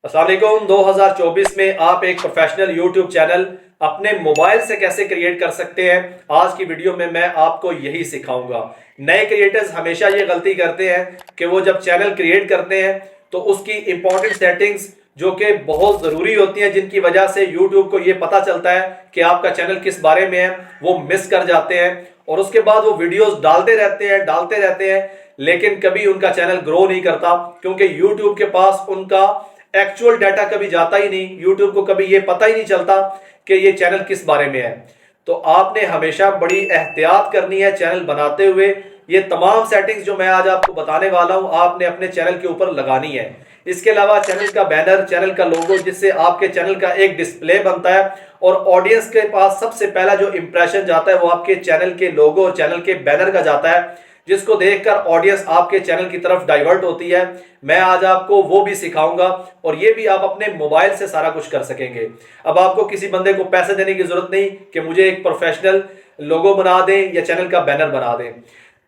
अस्सलाम वालेकुम। 2024 में आप एक प्रोफेशनल यूट्यूब चैनल अपने मोबाइल से कैसे क्रिएट कर सकते हैं, आज की वीडियो में मैं आपको यही सिखाऊंगा। नए क्रिएटर्स हमेशा ये गलती करते हैं कि वो जब चैनल क्रिएट करते हैं तो उसकी इंपॉर्टेंट सेटिंग्स जो कि बहुत ज़रूरी होती हैं, जिनकी वजह से यूट्यूब को ये पता चलता है कि आपका चैनल किस बारे में है, वो मिस कर जाते हैं। और उसके बाद वो वीडियोस डालते रहते हैं, लेकिन कभी उनका चैनल ग्रो नहीं करता, क्योंकि यूट्यूब के पास उनका एक्चुअल डाटा कभी जाता ही नहीं। यूट्यूब को कभी ये पता ही नहीं चलता कि ये चैनल किस बारे में है। तो आपने हमेशा बड़ी एहतियात करनी है चैनल बनाते हुए। ये तमाम सेटिंग्स जो मैं आज आपको बताने वाला हूं, आपने अपने चैनल के ऊपर लगानी है। इसके अलावा चैनल का बैनर, चैनल का लोगो, जिससे आपके चैनल का एक डिस्प्ले बनता है और ऑडियंस के पास सबसे पहला जो इंप्रेशन जाता है वो आपके चैनल के लोगो और चैनल के बैनर का जाता है, जिसको देखकर ऑडियंस आपके चैनल की तरफ डाइवर्ट होती है। मैं आज आपको वो भी सिखाऊंगा और ये भी आप अपने मोबाइल से सारा कुछ कर सकेंगे। अब आपको किसी बंदे को पैसे देने की जरूरत नहीं कि मुझे एक प्रोफेशनल लोगो बना दें या चैनल का बैनर बना दें।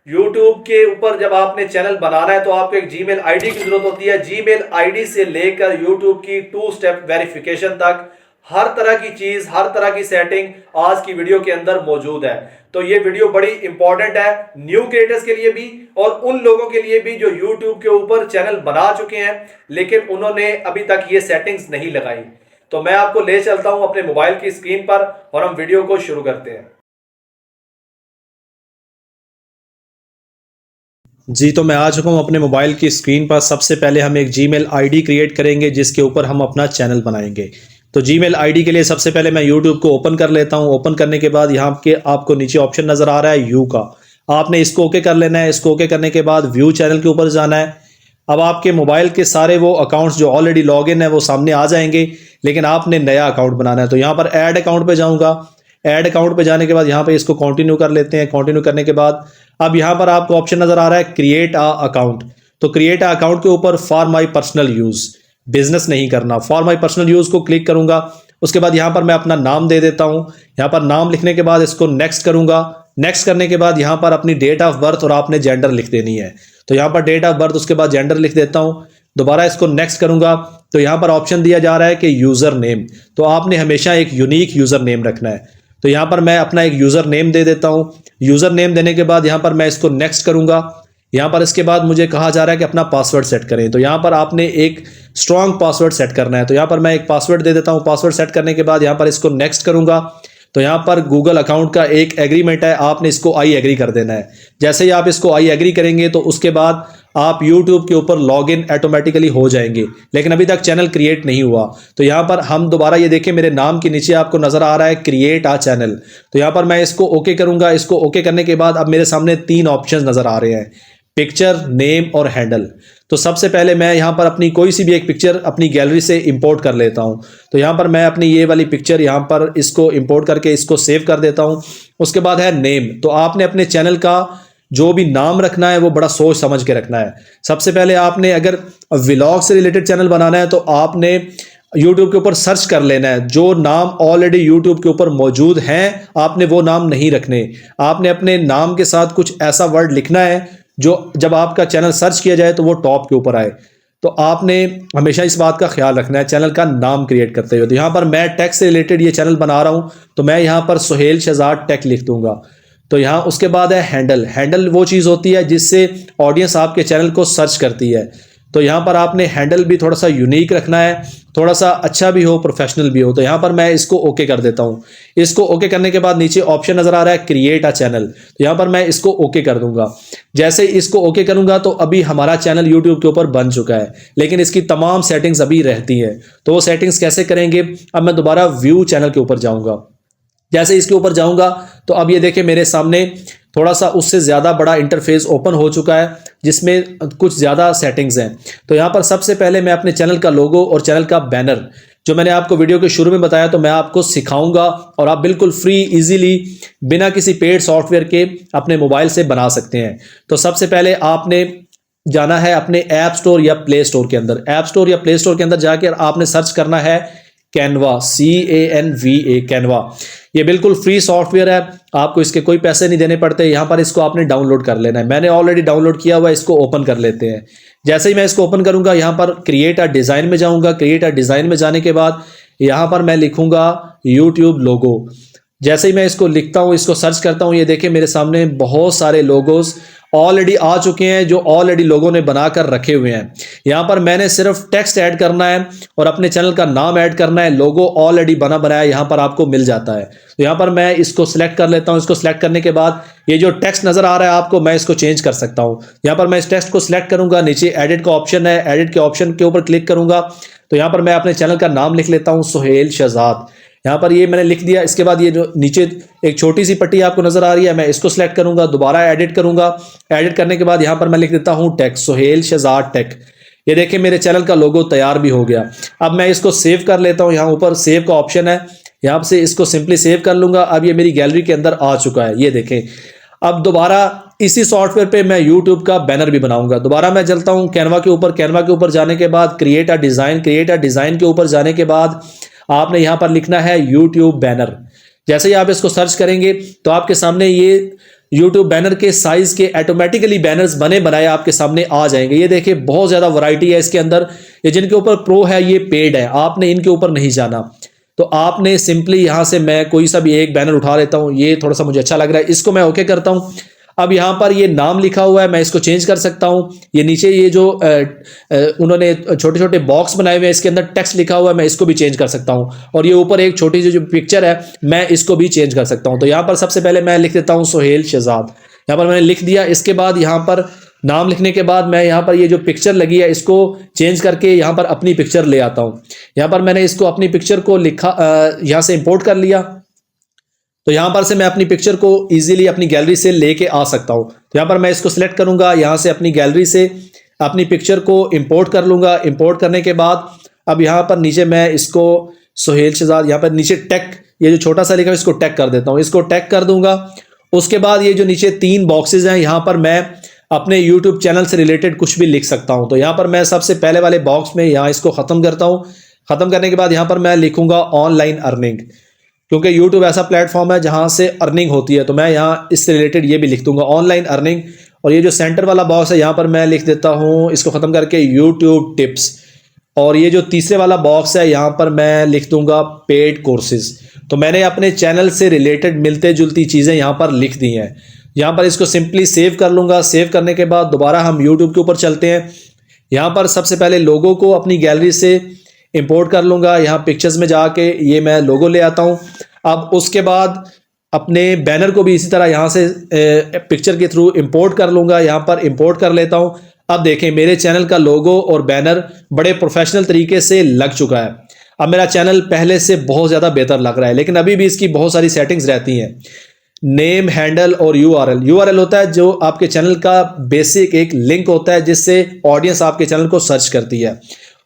यूट्यूब के ऊपर जब आपने चैनल बनाना है तो आपको एक जीमेल आईडी की जरूरत होती है। जीमेल आईडी से लेकर यूट्यूब की 2 स्टेप वेरिफिकेशन तक हर तरह की चीज, हर तरह की सेटिंग आज की वीडियो के अंदर मौजूद है। तो ये वीडियो बड़ी इंपॉर्टेंट है न्यू क्रिएटर्स के लिए भी और उन लोगों के लिए भी जो यूट्यूब के ऊपर चैनल बना चुके हैं लेकिन उन्होंने अभी तक ये सेटिंग्स नहीं लगाई। तो मैं आपको ले चलता हूं अपने मोबाइल की स्क्रीन पर और हम वीडियो को शुरू करते हैं। जी, तो मैं आ चुका हूँ अपने मोबाइल की स्क्रीन पर। सबसे पहले हम एक जीमेल आईडी क्रिएट करेंगे जिसके ऊपर हम अपना चैनल बनाएंगे। तो जीमेल आईडी के लिए सबसे पहले मैं यूट्यूब को ओपन कर लेता हूँ। ओपन करने के बाद यहाँ के आपको नीचे ऑप्शन नज़र आ रहा है यू का, आपने इसको ओके कर लेना है। इसको ओके करने के बाद व्यू चैनल के ऊपर जाना है। अब आपके मोबाइल के सारे वो अकाउंट्स जो ऑलरेडी लॉग इन है वो सामने आ जाएंगे, लेकिन आपने नया अकाउंट बनाना है। तो यहाँ पर ऐड अकाउंट पे जाऊँगा। ऐड अकाउंट पे जाने के बाद यहाँ पे इसको कंटिन्यू कर लेते हैं। कंटिन्यू करने के बाद अब यहाँ पर आपको ऑप्शन नज़र आ रहा है क्रिएट आ अकाउंट। तो क्रिएट आ अकाउंट के ऊपर for my personal use, business नहीं करना, फॉर माई पर्सनल यूज़ को क्लिक करूंगा। उसके बाद यहाँ पर मैं अपना नाम दे देता हूँ। यहाँ पर नाम लिखने के बाद इसको नेक्स्ट करूंगा। नेक्स्ट करने के बाद यहाँ पर अपनी डेट ऑफ बर्थ और आपने जेंडर लिख देनी है। तो यहाँ पर डेट ऑफ बर्थ, उसके बाद जेंडर लिख देता हूँ। दोबारा इसको नेक्स्ट करूंगा तो यहाँ पर ऑप्शन दिया जा रहा है कि यूज़र नेम। तो आपने हमेशा एक यूनिक यूज़र नेम रखना है। तो यहाँ पर मैं अपना एक यूज़र नेम दे देता हूँ। यूज़र नेम देने के बाद यहाँ पर मैं इसको नेक्स्ट करूँगा। यहाँ पर इसके बाद मुझे कहा जा रहा है कि अपना पासवर्ड सेट करें। तो यहाँ पर आपने एक स्ट्रॉन्ग पासवर्ड सेट करना है। तो यहाँ पर मैं एक पासवर्ड दे देता हूँ। पासवर्ड सेट करने के बाद यहाँ पर इसको नेक्स्ट करूँगा। तो यहाँ पर गूगल अकाउंट का एक एग्रीमेंट है, आपने इसको आई एग्री कर देना है। जैसे ही आप इसको आई एग्री करेंगे तो उसके बाद आप YouTube के ऊपर लॉगिन ऑटोमेटिकली हो जाएंगे, लेकिन अभी तक चैनल क्रिएट नहीं हुआ। तो यहाँ पर हम दोबारा ये देखें, मेरे नाम के नीचे आपको नजर आ रहा है क्रिएट आ चैनल। तो यहाँ पर मैं इसको ओके करूंगा। इसको ओके करने के बाद अब मेरे सामने 3 ऑप्शन नजर आ रहे हैं, पिक्चर, नेम और हैंडल। तो सबसे पहले मैं यहाँ पर अपनी कोई सी भी एक पिक्चर अपनी गैलरी से इंपोर्ट कर लेता हूँ। तो यहाँ पर मैं अपनी ये वाली पिक्चर यहाँ पर इसको इंपोर्ट करके इसको सेव कर देता हूँ। उसके बाद है नेम। तो आपने अपने चैनल का जो भी नाम रखना है वो बड़ा सोच समझ के रखना है। सबसे पहले आपने अगर व्लॉग से रिलेटेड चैनल बनाना है तो आपने YouTube के ऊपर सर्च कर लेना है। जो नाम ऑलरेडी YouTube के ऊपर मौजूद हैं आपने वो नाम नहीं रखने। आपने अपने नाम के साथ कुछ ऐसा वर्ड लिखना है जो जब आपका चैनल सर्च किया जाए तो वो टॉप के ऊपर आए। तो आपने हमेशा इस बात का ख्याल रखना है चैनल का नाम क्रिएट करते हुए। तो यहाँ पर मैं टेक से रिलेटेड ये चैनल बना रहा हूँ तो मैं यहाँ पर सुहेल शहजाद टेक लिख दूंगा। तो यहाँ उसके बाद है हैंडल। हैंडल वो चीज़ होती है जिससे ऑडियंस आपके चैनल को सर्च करती है। तो यहाँ पर आपने हैंडल भी थोड़ा सा यूनिक रखना है, थोड़ा सा अच्छा भी हो, प्रोफेशनल भी हो। तो यहाँ पर मैं इसको ओके कर देता हूँ। इसको ओके करने के बाद नीचे ऑप्शन नज़र आ रहा है क्रिएट अ चैनल। तो यहाँ पर मैं इसको ओके कर दूंगा। जैसे ही इसको ओके करूंगा तो अभी हमारा चैनल यूट्यूब के ऊपर बन चुका है, लेकिन इसकी तमाम सेटिंग्स अभी रहती हैं। तो वो सेटिंग्स कैसे करेंगे, अब मैं दोबारा व्यू चैनल के ऊपर जाऊँगा। जैसे इसके ऊपर जाऊंगा तो अब ये देखें मेरे सामने थोड़ा सा उससे ज़्यादा बड़ा इंटरफेस ओपन हो चुका है जिसमें कुछ ज़्यादा सेटिंग्स हैं। तो यहाँ पर सबसे पहले मैं अपने चैनल का लोगो और चैनल का बैनर, जो मैंने आपको वीडियो के शुरू में बताया, तो मैं आपको सिखाऊंगा और आप बिल्कुल फ्री इजीली बिना किसी पेड सॉफ्टवेयर के अपने मोबाइल से बना सकते हैं। तो सबसे पहले आपने जाना है अपने ऐप स्टोर या प्ले स्टोर के अंदर। ऐप स्टोर या प्ले स्टोर के अंदर जाकर आपने सर्च करना है कैनवा, CANVA, कैनवा। ये बिल्कुल फ्री सॉफ्टवेयर है, आपको इसके कोई पैसे नहीं देने पड़ते। यहाँ पर इसको आपने डाउनलोड कर लेना है। मैंने ऑलरेडी डाउनलोड किया हुआ है, इसको ओपन कर लेते हैं। जैसे ही मैं इसको ओपन करूंगा, यहाँ पर क्रिएट अ डिज़ाइन में जाऊंगा। क्रिएट अ डिज़ाइन में जाने के बाद यहाँ पर मैं लिखूंगा यूट्यूब लोगो। जैसे ही मैं इसको लिखता हूँ, इसको सर्च करता हूँ, ये देखिए मेरे सामने बहुत सारे लोगोज ऑलरेडी आ चुके हैं जो ऑलरेडी लोगों ने बनाकर रखे हुए हैं। यहाँ पर मैंने सिर्फ टेक्स्ट ऐड करना है और अपने चैनल का नाम ऐड करना है। लोगो ऑलरेडी बना बनाया यहाँ पर आपको मिल जाता है। तो यहाँ पर मैं इसको सिलेक्ट कर लेता हूँ। इसको सिलेक्ट करने के बाद ये जो टेक्स्ट नजर आ रहा है आपको, मैं इसको चेंज कर सकता हूँ। यहाँ पर मैं इस टेक्स्ट को सिलेक्ट करूंगा, नीचे एडिट का ऑप्शन है, एडिट के ऑप्शन के ऊपर क्लिक करूंगा। तो यहाँ पर मैं अपने चैनल का नाम लिख लेता हूँ, सुहेल शहजाद। यहाँ पर ये मैंने लिख दिया। इसके बाद ये जो नीचे एक छोटी सी पट्टी आपको नजर आ रही है, मैं इसको सिलेक्ट करूंगा, दोबारा एडिट करूंगा। एडिट करने के बाद यहाँ पर मैं लिख देता हूँ टेक, सुहेल शहजाद टेक। ये देखिए मेरे चैनल का लोगो तैयार भी हो गया। अब मैं इसको सेव कर लेता हूँ। यहाँ ऊपर सेव का ऑप्शन है, यहाँ से इसको सिंपली सेव कर लूंगा। अब ये मेरी गैलरी के अंदर आ चुका है, ये देखें। अब दोबारा इसी सॉफ्टवेयर पे मैं यूट्यूब का बैनर भी बनाऊंगा। दोबारा मैं चलता हूँ कैनवा के ऊपर। कैनवा के ऊपर जाने के बाद create a design, create a design के ऊपर जाने के बाद आपने यहाँ पर लिखना है यूट्यूब बैनर। जैसे ही आप इसको सर्च करेंगे तो आपके सामने ये यूट्यूब बैनर के साइज के ऑटोमेटिकली बैनर्स बने बनाए आपके सामने आ जाएंगे। ये देखिए बहुत ज़्यादा वैरायटी है इसके अंदर। ये जिनके ऊपर प्रो है ये पेड है, आपने इनके ऊपर नहीं जाना। तो आपने सिंपली यहाँ से मैं कोई सा भी एक बैनर उठा लेता हूँ, ये थोड़ा सा मुझे अच्छा लग रहा है, इसको मैं ओके करता हूँ। अब यहाँ पर ये नाम लिखा हुआ है, मैं इसको चेंज कर सकता हूँ। ये नीचे ये जो उन्होंने छोटे छोटे बॉक्स बनाए हुए हैं, इसके अंदर टेक्स्ट लिखा हुआ है, मैं इसको भी चेंज कर सकता हूँ। और ये ऊपर एक छोटी सी जो पिक्चर है, मैं इसको भी चेंज कर सकता हूँ। तो यहाँ पर सबसे पहले मैं लिख देता हूँ सुहेल शहजाद। यहाँ पर मैंने लिख दिया। इसके बाद यहाँ पर नाम लिखने के बाद मैं यहाँ पर ये जो पिक्चर लगी है इसको चेंज करके यहाँ पर अपनी पिक्चर ले आता हूँ। यहाँ पर मैंने इसको अपनी पिक्चर को लिखा, यहाँ से इंपोर्ट कर लिया। तो यहाँ पर से मैं अपनी पिक्चर को इजीली अपनी गैलरी से लेके आ सकता हूँ। तो यहाँ पर मैं इसको सिलेक्ट करूँगा, यहाँ से अपनी गैलरी से अपनी पिक्चर को इंपोर्ट कर लूँगा। इंपोर्ट करने के बाद अब यहाँ पर नीचे मैं इसको सुहेल शहजाद, यहाँ पर नीचे टैग, ये जो छोटा सा लिखा है इसको टैग कर देता हूँ। इसको टैग कर दूंगा। उसके बाद ये जो नीचे 3 बॉक्सेज हैं, यहाँ पर मैं अपने YouTube चैनल से रिलेटेड कुछ भी लिख सकता हूँ। तो यहाँ पर मैं सबसे पहले वाले बॉक्स में यहाँ इसको ख़त्म करता हूँ। ख़त्म करने के बाद यहाँ पर मैं लिखूँगा ऑनलाइन अर्निंग, क्योंकि YouTube ऐसा प्लेटफॉर्म है जहाँ से अर्निंग होती है। तो मैं यहाँ इससे रिलेटेड ये भी लिख दूंगा ऑनलाइन अर्निंग। और ये जो सेंटर वाला बॉक्स है यहाँ पर मैं लिख देता हूँ, इसको ख़त्म करके YouTube टिप्स। और ये जो तीसरे वाला बॉक्स है यहाँ पर मैं लिख दूंगा पेड कोर्सेज। तो मैंने अपने चैनल से रिलेटेड मिलते जुलती चीज़ें यहाँ पर लिख दी हैं। यहाँ पर इसको सिंपली सेव कर लूँगा। सेव करने के बाद दोबारा हम यूट्यूब के ऊपर चलते हैं। यहाँ पर सबसे पहले लोगो को अपनी गैलरी से इंपोर्ट कर लूँगा। यहाँ पिक्चर्स में जाके ये मैं लोगो ले आता हूँ। अब उसके बाद अपने बैनर को भी इसी तरह यहाँ से पिक्चर के थ्रू इंपोर्ट कर लूँगा। यहाँ पर इंपोर्ट कर लेता हूँ। अब देखें मेरे चैनल का लोगो और बैनर बड़े प्रोफेशनल तरीके से लग चुका है। अब मेरा चैनल पहले से बहुत ज़्यादा बेहतर लग रहा है, लेकिन अभी भी इसकी बहुत सारी सेटिंग्स रहती हैं। नेम, हैंडल और यूआरएल होता है जो आपके चैनल का बेसिक एक लिंक होता है जिससे ऑडियंस आपके चैनल को सर्च करती है।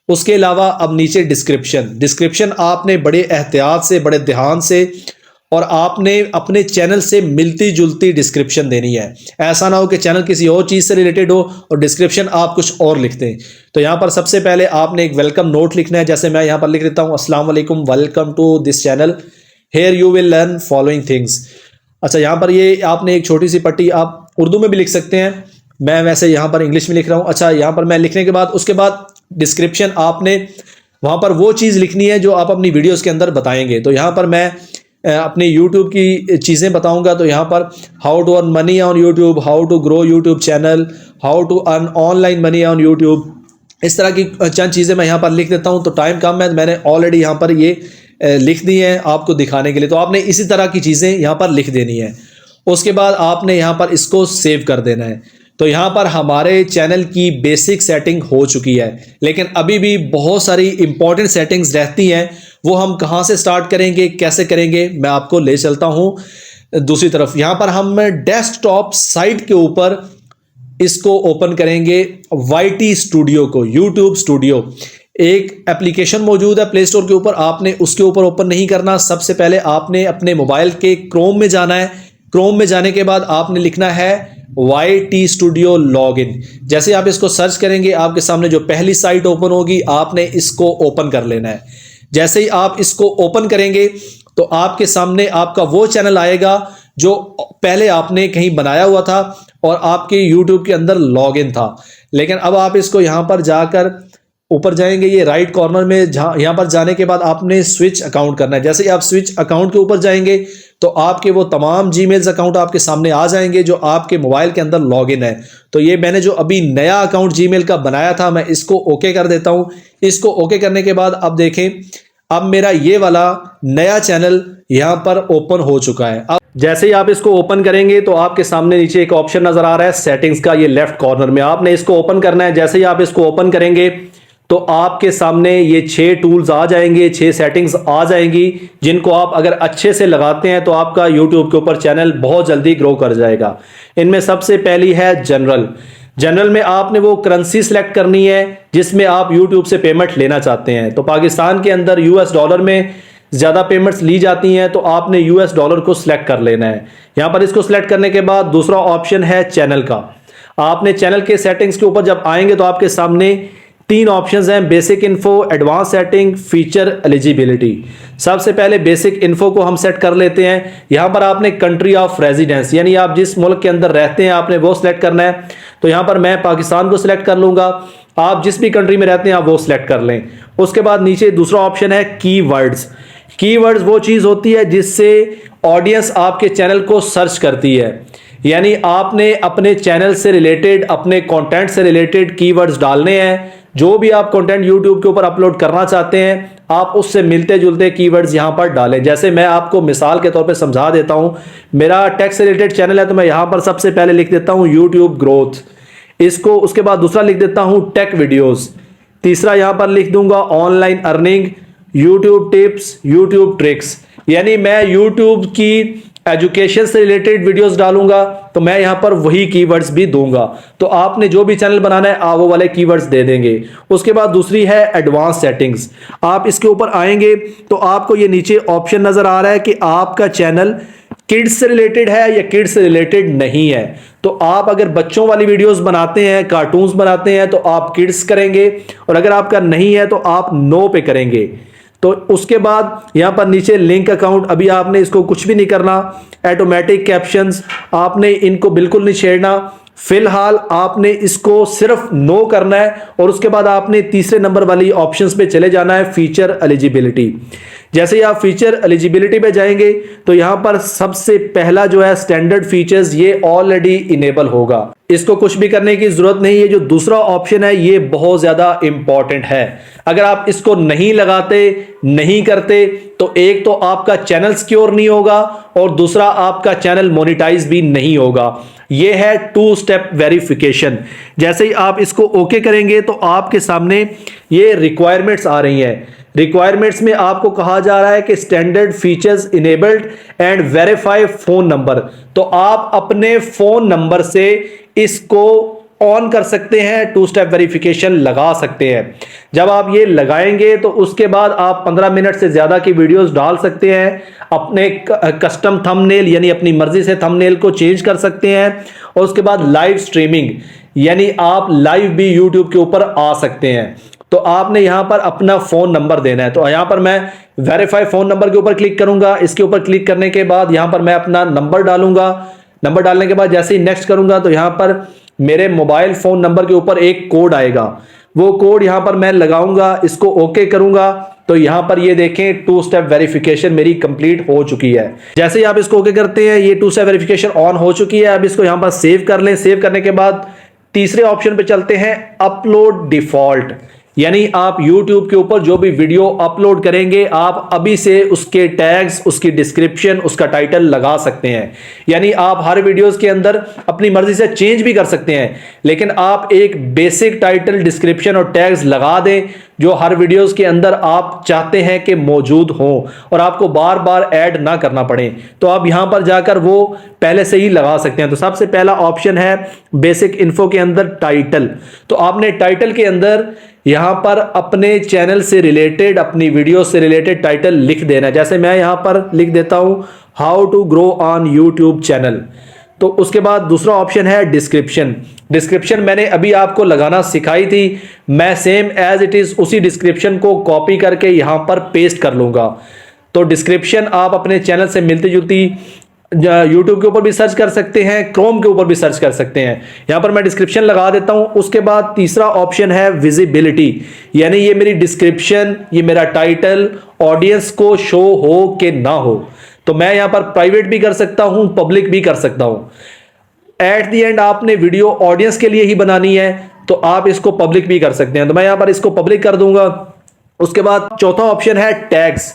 उसके अलावा अब नीचे डिस्क्रिप्शन आपने बड़े एहतियात से, बड़े ध्यान से और आपने अपने चैनल से मिलती जुलती डिस्क्रिप्शन देनी है। ऐसा ना हो कि चैनल किसी और चीज़ से रिलेटेड हो और डिस्क्रिप्शन आप कुछ और लिखते हैं। तो यहाँ पर सबसे पहले आपने एक वेलकम नोट लिखना है। जैसे मैं यहाँ पर लिख देता हूँ, अस्सलाम वालेकुम, welcome to this channel, here you will learn following things. अच्छा, यहाँ पर ये आपने एक छोटी सी पट्टी आप उर्दू में भी लिख सकते हैं, मैं वैसे यहाँ पर इंग्लिश में लिख रहा हूँ। अच्छा, यहाँ पर मैं लिखने के बाद उसके बाद डिस्क्रिप्शन आपने वहाँ पर वो चीज़ लिखनी है जो आप अपनी वीडियोज़ के अंदर बताएंगे। तो यहाँ पर मैं अपने YouTube की चीज़ें बताऊंगा। तो यहाँ पर how to earn money on YouTube, how to grow YouTube channel, how to earn online money on YouTube, इस तरह की चंद चीज़ें मैं यहाँ पर लिख देता हूँ। तो टाइम कम है, मैंने ऑलरेडी यहाँ पर ये लिख दी हैं आपको दिखाने के लिए। तो आपने इसी तरह की चीज़ें यहाँ पर लिख देनी है। उसके बाद आपने यहाँ पर इसको सेव कर देना है। तो यहाँ पर हमारे चैनल की बेसिक सेटिंग हो चुकी है, लेकिन अभी भी बहुत सारी इंपॉर्टेंट सेटिंग्स रहती हैं। वो हम कहाँ से स्टार्ट करेंगे, कैसे करेंगे, मैं आपको ले चलता हूँ दूसरी तरफ। यहाँ पर हम डेस्कटॉप साइट के ऊपर इसको ओपन करेंगे, YT स्टूडियो को, यूट्यूब स्टूडियो। एक एप्लीकेशन मौजूद है प्ले स्टोर के ऊपर, आपने उसके ऊपर ओपन नहीं करना। सबसे पहले आपने अपने मोबाइल के क्रोम में जाना है। क्रोम में जाने के बाद आपने लिखना है YT स्टूडियो लॉगिन। जैसे आप इसको सर्च करेंगे आपके सामने जो पहली साइट ओपन होगी, आपने इसको ओपन कर लेना है। जैसे ही आप इसको ओपन करेंगे तो आपके सामने आपका वो चैनल आएगा जो पहले आपने कहीं बनाया हुआ था और आपके YouTube के अंदर लॉगिन था। लेकिन अब आप इसको यहाँ पर जाकर ऊपर जाएंगे, ये राइट कॉर्नर में यहाँ पर जाने के बाद आपने स्विच अकाउंट करना है। जैसे ही आप स्विच अकाउंट के ऊपर जाएंगे तो आपके वो तमाम जीमेल्स अकाउंट आपके सामने आ जाएंगे जो आपके मोबाइल के अंदर लॉगिन है। तो ये मैंने जो अभी नया अकाउंट जीमेल का बनाया था, मैं इसको ओके कर देता हूं। इसको ओके करने के बाद अब देखें, अब मेरा ये वाला नया चैनल यहां पर ओपन हो चुका है। अब जैसे ही आप इसको ओपन करेंगे तो आपके सामने नीचे एक ऑप्शन नजर आ रहा है सेटिंग्स का, ये लेफ्ट कॉर्नर में आपने इसको ओपन करना है। जैसे ही आप इसको ओपन करेंगे तो आपके सामने ये 6 टूल्स आ जाएंगे, 6 सेटिंग्स आ जाएंगी, जिनको आप अगर अच्छे से लगाते हैं तो आपका YouTube के ऊपर चैनल बहुत जल्दी ग्रो कर जाएगा। इनमें सबसे पहली है जनरल। जनरल में आपने वो करेंसी सिलेक्ट करनी है जिसमें आप YouTube से पेमेंट लेना चाहते हैं। तो पाकिस्तान के अंदर US डॉलर में ज़्यादा पेमेंट्स ली जाती हैं, तो आपने US डॉलर को सिलेक्ट कर लेना है। यहाँ पर इसको सिलेक्ट करने के बाद दूसरा ऑप्शन है चैनल का। आपने चैनल के सेटिंग्स के ऊपर जब आएंगे तो आपके सामने 3 ऑप्शंस हैं, basic info, advance setting, feature eligibility. सबसे पहले बेसिक इन्फो को हम सेट कर लेते हैं। यहां पर आपने कंट्री ऑफ रेजिडेंस, यानी आप जिस मुल्क के अंदर रहते हैं आपने वो सिलेक्ट करना है। तो यहां पर मैं पाकिस्तान को सिलेक्ट कर लूंगा, आप जिस भी कंट्री में रहते हैं आप वो सिलेक्ट कर लें। उसके बाद नीचे दूसरा ऑप्शन है कीवर्ड्स। कीवर्ड्स वो चीज होती है जिससे ऑडियंस आपके चैनल को सर्च करती है, यानी आपने अपने चैनल से रिलेटेड, अपने कंटेंट से रिलेटेड कीवर्ड्स डालने हैं। जो भी आप कंटेंट YouTube के ऊपर अपलोड करना चाहते हैं आप उससे मिलते जुलते कीवर्ड्स यहां पर डालें। जैसे मैं आपको मिसाल के तौर पे समझा देता हूं, मेरा टेक से रिलेटेड चैनल है तो मैं यहां पर सबसे पहले लिख देता हूं YouTube ग्रोथ, इसको उसके बाद दूसरा लिख देता हूं टेक वीडियोस, तीसरा यहां पर लिख दूंगा online earning, YouTube tips, YouTube tricks. यानी मैं YouTube की एजुकेशन से रिलेटेड वीडियोस डालूंगा तो मैं यहां पर वही कीवर्ड्स भी दूंगा। तो आपने जो भी चैनल बनाना है आप वो वाले कीवर्ड्स दे देंगे। उसके बाद दूसरी है एडवांस सेटिंग्स। आप इसके ऊपर आएंगे तो आपको ये नीचे ऑप्शन नजर आ रहा है कि आपका चैनल किड्स से रिलेटेड है या किड्स से रिलेटेड नहीं है। तो आप अगर बच्चों वाली वीडियोस बनाते हैं, कार्टून्स बनाते हैं तो आप किड्स करेंगे, और अगर आपका नहीं है तो आप नो पे करेंगे। तो उसके बाद यहां पर नीचे लिंक अकाउंट, अभी आपने इसको कुछ भी नहीं करना। ऑटोमेटिक कैप्शंस आपने इनको बिल्कुल नहीं छेड़ना, फिलहाल आपने इसको सिर्फ नो करना है। और उसके बाद आपने तीसरे नंबर वाली ऑप्शंस पे चले जाना है, फीचर एलिजिबिलिटी। जैसे ही आप फीचर एलिजिबिलिटी पे जाएंगे तो यहां पर सबसे पहला जो है स्टैंडर्ड फीचर्स, ये ऑलरेडी इनेबल होगा, इसको कुछ भी करने की जरूरत नहीं है। जो दूसरा ऑप्शन है ये बहुत ज्यादा इंपॉर्टेंट है। अगर आप इसको नहीं लगाते, नहीं करते तो एक तो आपका चैनल सिक्योर नहीं होगा और दूसरा आपका चैनल मोनेटाइज भी नहीं होगा। ये है 2 स्टेप वेरिफिकेशन। जैसे ही आप इसको ओके करेंगे तो आपके सामने ये रिक्वायरमेंट्स आ रही हैं। रिक्वायरमेंट्स में आपको कहा जा रहा है कि standard features enabled and verify phone number. तो आप अपने फोन नंबर से इसको ऑन कर सकते हैं, 2 स्टेप वेरिफिकेशन लगा सकते हैं। जब आप ये लगाएंगे तो उसके बाद आप 15 मिनट से ज्यादा की वीडियोस डाल सकते हैं, अपने कस्टम थंबनेल यानी अपनी मर्जी से थंबनेल को चेंज कर सकते हैं। और उसके बाद लाइव स्ट्रीमिंग, यानी आप लाइव भी YouTube के ऊपर आ सकते हैं। तो आपने यहां पर अपना फोन नंबर देना है। तो यहां पर मैं वेरीफाई फोन नंबर के ऊपर क्लिक करूंगा। इसके ऊपर क्लिक करने के बाद यहां पर मैं अपना नंबर डालूंगा। नंबर डालने के बाद जैसे ही नेक्स्ट करूंगा तो यहां पर मेरे मोबाइल फोन नंबर के ऊपर एक कोड आएगा, वो कोड यहां पर मैं लगाऊंगा, इसको ओके करूंगा। तो यहां पर ये देखें 2 स्टेप वेरिफिकेशन मेरी कंप्लीट हो चुकी है। जैसे ही आप इसको ओके करते हैं ये 2 स्टेप वेरिफिकेशन ऑन हो चुकी है। अब इसको यहां पर सेव कर लें। सेव करने के बाद तीसरे ऑप्शन पे चलते हैं, अपलोड डिफॉल्ट। यानी आप YouTube के ऊपर जो भी वीडियो अपलोड करेंगे आप अभी से उसके टैग्स, उसकी डिस्क्रिप्शन, उसका टाइटल लगा सकते हैं। यानी आप हर वीडियोस के अंदर अपनी मर्जी से चेंज भी कर सकते हैं, लेकिन आप एक बेसिक टाइटल, डिस्क्रिप्शन और टैग्स लगा दें जो हर वीडियोस के अंदर आप चाहते हैं कि मौजूद हो और आपको बार बार ऐड ना करना पड़े। तो आप यहां पर जाकर वो पहले से ही लगा सकते हैं। तो सबसे पहला ऑप्शन है बेसिक इन्फो के अंदर टाइटल। तो आपने टाइटल के अंदर यहां पर अपने चैनल से रिलेटेड, अपनी वीडियो से रिलेटेड टाइटल लिख देना है। जैसे मैं यहां पर लिख देता हूं how to grow on YouTube channel. तो उसके बाद दूसरा ऑप्शन है डिस्क्रिप्शन। डिस्क्रिप्शन मैंने अभी आपको लगाना सिखाई थी, मैं सेम एज इट इज उसी डिस्क्रिप्शन को कॉपी करके यहां पर पेस्ट कर लूंगा। तो डिस्क्रिप्शन आप अपने चैनल से मिलती जुलती YouTube के ऊपर भी सर्च कर सकते हैं, क्रोम के ऊपर भी सर्च कर सकते हैं। यहां पर मैं डिस्क्रिप्शन लगा देता हूं। उसके बाद तीसरा ऑप्शन है विजिबिलिटी, यानी ये मेरी डिस्क्रिप्शन, ये मेरा टाइटल ऑडियंस को शो हो कि ना हो। तो मैं यहां पर प्राइवेट भी कर सकता हूं, पब्लिक भी कर सकता हूं। एट द एंड आपने वीडियो ऑडियंस के लिए ही बनानी है तो आप इसको पब्लिक भी कर सकते हैं। तो मैं यहां पर इसको पब्लिक कर दूंगा। उसके बाद चौथा ऑप्शन है टैग्स।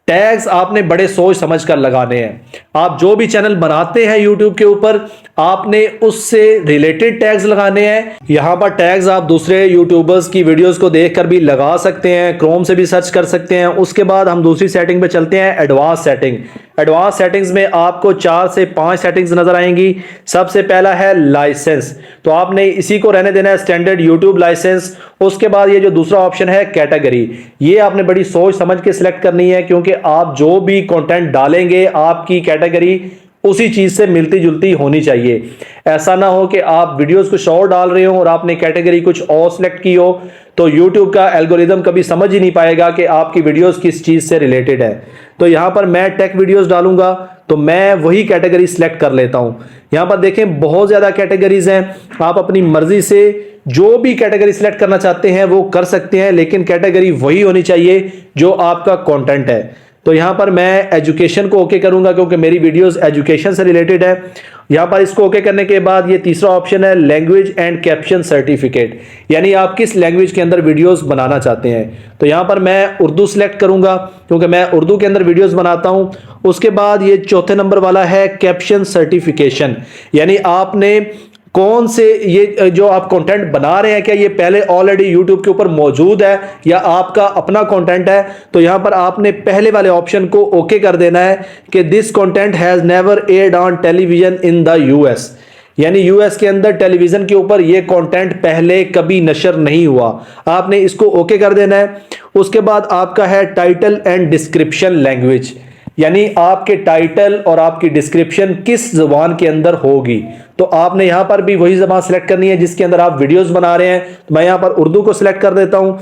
टैग्स आपने बड़े सोच समझ कर लगाने हैं। आप जो भी चैनल बनाते हैं YouTube के ऊपर, आपने उससे रिलेटेड टैग्स लगाने हैं। यहां पर टैग्स आप दूसरे यूट्यूबर्स की वीडियोस को देखकर भी लगा सकते हैं, क्रोम से भी सर्च कर सकते हैं। उसके बाद हम दूसरी सेटिंग पे चलते हैं, एडवांस सेटिंग। एडवांस सेटिंग्स में आपको 4 से 5 सेटिंग्स नजर आएंगी। सबसे पहला है लाइसेंस, तो आपने इसी को रहने देना है, स्टैंडर्ड यूट्यूब लाइसेंस। उसके बाद ये जो दूसरा ऑप्शन है कैटेगरी, ये आपने बड़ी सोच समझ के सिलेक्ट करनी है, क्योंकि आप जो भी कंटेंट डालेंगे आपकी कैटेगरी उसी चीज से मिलती जुलती होनी चाहिए। ऐसा ना हो कि आप वीडियोस कुछ और डाल रहे हो और आपने कैटेगरी कुछ और सिलेक्ट की हो, तो YouTube का एल्गोरिदम कभी समझ ही नहीं पाएगा कि आपकी वीडियोस किस चीज से रिलेटेड है। तो यहां पर मैं टेक वीडियोस डालूंगा तो मैं वही कैटेगरी सिलेक्ट कर लेता हूं। यहां पर देखें बहुत ज्यादा कैटेगरीज हैं, आप अपनी मर्जी से जो भी कैटेगरी सिलेक्ट करना चाहते हैं वो कर सकते हैं, लेकिन कैटेगरी वही होनी चाहिए जो आपका कंटेंट है। तो यहां पर मैं एजुकेशन को ओके करूंगा, क्योंकि मेरी वीडियोस एजुकेशन से रिलेटेड है। यहां पर इसको ओके करने के बाद ये तीसरा ऑप्शन है लैंग्वेज एंड कैप्शन सर्टिफिकेट, यानी आप किस लैंग्वेज के अंदर वीडियोस बनाना चाहते हैं। तो यहां पर मैं उर्दू सिलेक्ट करूंगा, क्योंकि मैं उर्दू के अंदर वीडियोस बनाता हूं। उसके बाद ये चौथे नंबर वाला है कैप्शन सर्टिफिकेशन, यानी आपने कौन से ये जो आप कंटेंट बना रहे हैं, क्या ये पहले ऑलरेडी YouTube के ऊपर मौजूद है या आपका अपना कंटेंट है। तो यहां पर आपने पहले वाले ऑप्शन को ओके कर देना है कि this content has never aired on television in the US, यानी यूएस के अंदर टेलीविजन के ऊपर ये कंटेंट पहले कभी नशर नहीं हुआ। आपने इसको ओके कर देना है। उसके बाद आपका है टाइटल एंड डिस्क्रिप्शन लैंग्वेज, यानी आपके टाइटल और आपकी डिस्क्रिप्शन किस जुबान के अंदर होगी। तो आपने यहां पर भी वही जुबान सिलेक्ट करनी है जिसके अंदर आप वीडियोस बना रहे हैं। तो मैं यहां पर उर्दू को सिलेक्ट कर देता हूं।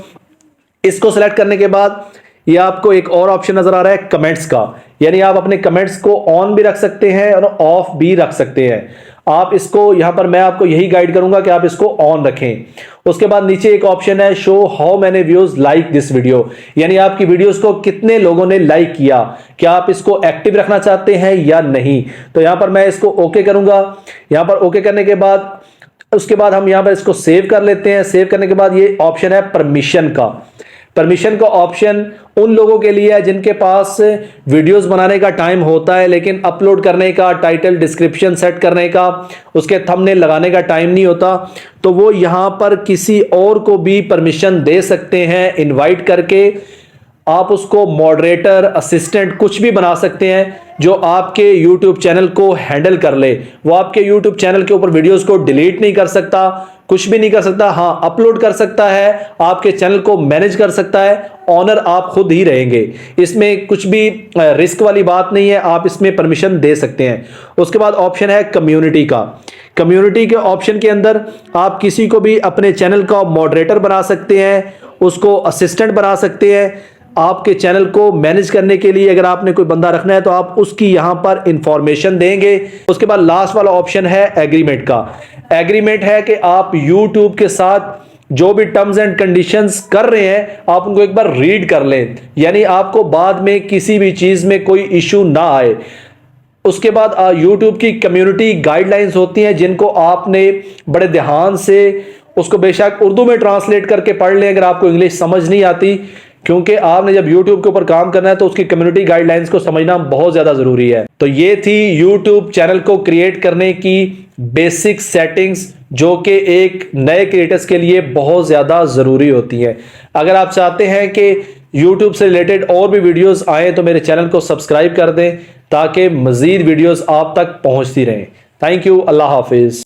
इसको सिलेक्ट करने के बाद ये आपको एक और ऑप्शन नजर आ रहा है कमेंट्स का, यानी आप अपने कमेंट्स को ऑन भी रख सकते हैं और ऑफ भी रख सकते हैं। आप इसको यहां पर मैं आपको यही गाइड करूंगा कि आप इसको ऑन रखें। उसके बाद नीचे एक ऑप्शन है show how many views like this video, यानी आपकी वीडियोस को कितने लोगों ने लाइक किया, क्या आप इसको एक्टिव रखना चाहते हैं या नहीं। तो यहां पर मैं इसको ओके करूंगा। यहां पर ओके करने के बाद उसके बाद हम यहां पर इसको सेव कर लेते हैं। सेव करने के बाद ये ऑप्शन है परमिशन का। परमिशन का ऑप्शन उन लोगों के लिए है जिनके पास वीडियोस बनाने का टाइम होता है लेकिन अपलोड करने का, टाइटल डिस्क्रिप्शन सेट करने का, उसके थंबनेल लगाने का टाइम नहीं होता। तो वो यहां पर किसी और को भी परमिशन दे सकते हैं इनवाइट करके। आप उसको मॉडरेटर, असिस्टेंट कुछ भी बना सकते हैं जो आपके YouTube चैनल को हैंडल कर ले। वो आपके YouTube चैनल के ऊपर वीडियोस को डिलीट नहीं कर सकता, कुछ भी नहीं कर सकता। हाँ, अपलोड कर सकता है, आपके चैनल को मैनेज कर सकता है। ऑनर आप खुद ही रहेंगे, इसमें कुछ भी रिस्क वाली बात नहीं है, आप इसमें परमिशन दे सकते हैं। उसके बाद ऑप्शन है कम्युनिटी का। कम्युनिटी के ऑप्शन के अंदर आप किसी को भी अपने चैनल का मॉडरेटर बना सकते हैं, उसको असिस्टेंट बना सकते हैं। आपके चैनल को मैनेज करने के लिए अगर आपने कोई बंदा रखना है तो आप उसकी यहां पर इंफॉर्मेशन देंगे। उसके बाद लास्ट वाला ऑप्शन है एग्रीमेंट का। एग्रीमेंट है कि आप YouTube के साथ जो भी टर्म्स एंड कंडीशंस कर रहे हैं आप उनको एक बार रीड कर लें, यानी आपको बाद में किसी भी चीज में कोई इशू ना आए। उसके बाद YouTube की कम्युनिटी गाइडलाइंस होती हैं जिनको आपने बड़े ध्यान से उसको बेशक उर्दू में ट्रांसलेट करके पढ़ लें अगर आपको इंग्लिश समझ नहीं आती, क्योंकि आपने जब YouTube के ऊपर काम करना है तो उसकी कम्युनिटी गाइडलाइंस को समझना बहुत ज्यादा जरूरी है। तो ये थी YouTube चैनल को क्रिएट करने की बेसिक सेटिंग्स जो कि एक नए क्रिएटर्स के लिए बहुत ज्यादा जरूरी होती हैं। अगर आप चाहते हैं कि YouTube से रिलेटेड और भी वीडियोस आए तो मेरे चैनल को सब्सक्राइब कर दें ताकि मजीद वीडियोस आप तक पहुंचती रहें। Thank you, Allah Hafiz.